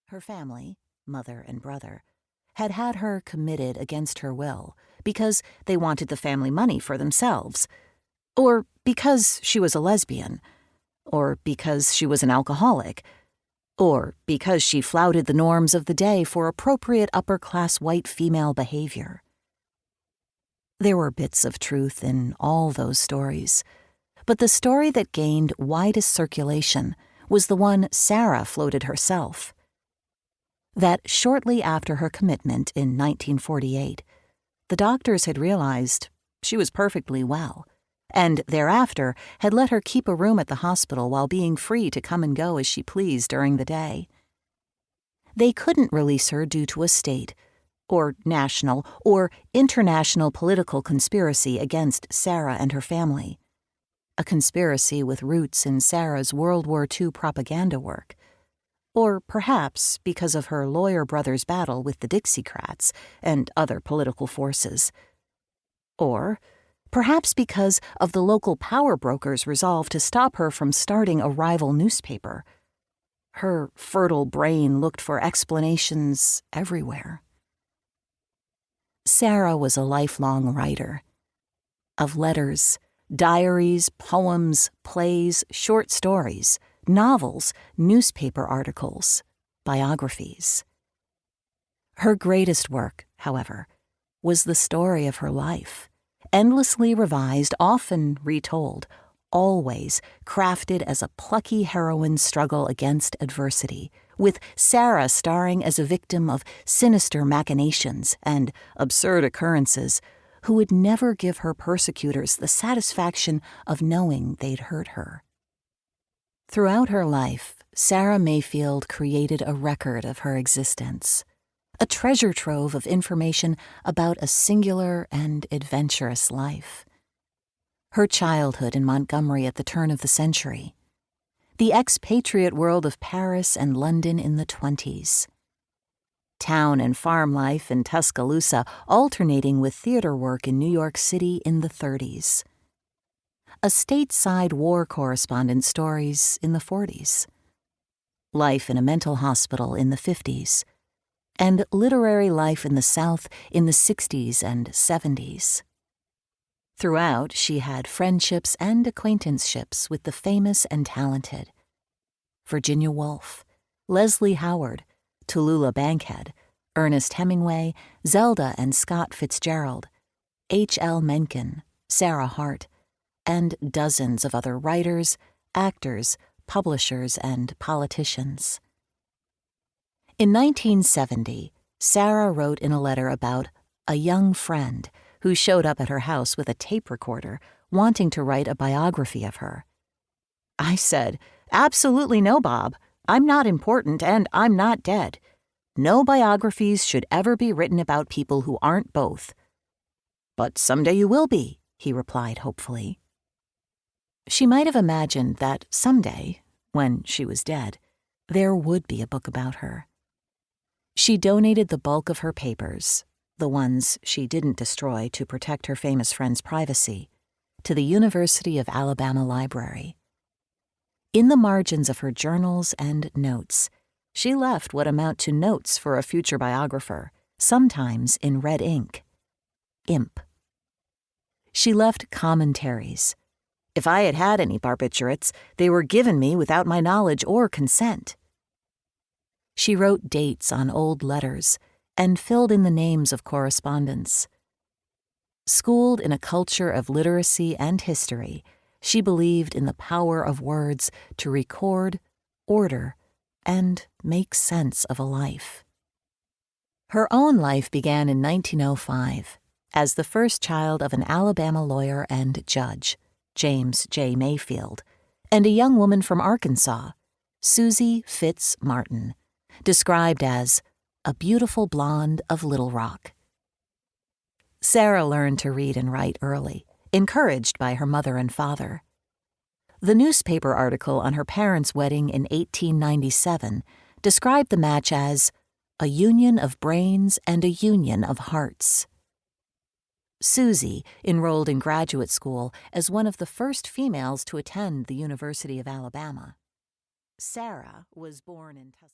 Her family, mother and brother, had had her committed against her will because they wanted the family money for themselves, or because she was a lesbian, or because she was an alcoholic, or because she flouted the norms of the day for appropriate upper-class white female behavior. There were bits of truth in all those stories, but the story that gained widest circulation was the one Sara floated herself. That shortly after her commitment in 1948, the doctors had realized she was perfectly well, and thereafter had let her keep a room at the hospital while being free to come and go as she pleased during the day. They couldn't release her due to a state, or national, or international political conspiracy against Sara and her family. A conspiracy with roots in Sara's World War II propaganda work. Or perhaps because of her lawyer brother's battle with the Dixiecrats and other political forces. Or perhaps because of the local power brokers' resolve to stop her from starting a rival newspaper. Her fertile brain looked for explanations everywhere. Sara was a lifelong writer. Of letters, diaries, poems, plays, short stories, novels, newspaper articles, biographies. Her greatest work, however, was the story of her life, endlessly revised, often retold, always crafted as a plucky heroine's struggle against adversity, with Sara starring as a victim of sinister machinations and absurd occurrences who would never give her persecutors the satisfaction of knowing they'd hurt her. Throughout her life, Sara Mayfield created a record of her existence, a treasure trove of information about a singular and adventurous life. Her childhood in Montgomery at the turn of the century, the expatriate world of Paris and London in the 1920s, town and farm life in Tuscaloosa alternating with theater work in New York City in the 1930s, a stateside war correspondent stories in the 1940s, life in a mental hospital in the 1950s, and literary life in the South in the 1960s and 1970s. Throughout, she had friendships and acquaintanceships with the famous and talented. Virginia Woolf, Leslie Howard, Tallulah Bankhead, Ernest Hemingway, Zelda and Scott Fitzgerald, H.L. Mencken, Sara Haardt, and dozens of other writers, actors, publishers, and politicians. In 1970, Sara wrote in a letter about a young friend who showed up at her house with a tape recorder wanting to write a biography of her. I said, "Absolutely no, Bob. I'm not important and I'm not dead. No biographies should ever be written about people who aren't both." "But someday you will be," he replied hopefully. She might have imagined that someday, when she was dead, there would be a book about her. She donated the bulk of her papers, the ones she didn't destroy to protect her famous friend's privacy, to the University of Alabama Library. In the margins of her journals and notes, she left what amount to notes for a future biographer, sometimes in red ink. Imp. She left commentaries. If I had had any barbiturates, they were given me without my knowledge or consent. She wrote dates on old letters and filled in the names of correspondents. Schooled in a culture of literacy and history, she believed in the power of words to record, order, and make sense of a life. Her own life began in 1905 as the first child of an Alabama lawyer and judge, James J. Mayfield, and a young woman from Arkansas, Susie Fitz Martin, described as a beautiful blonde of Little Rock. Sara learned to read and write early, encouraged by her mother and father. The newspaper article on her parents' wedding in 1897 described the match as a union of brains and a union of hearts. Susie enrolled in graduate school as one of the first females to attend the University of Alabama. Sara was born in Tuscaloosa.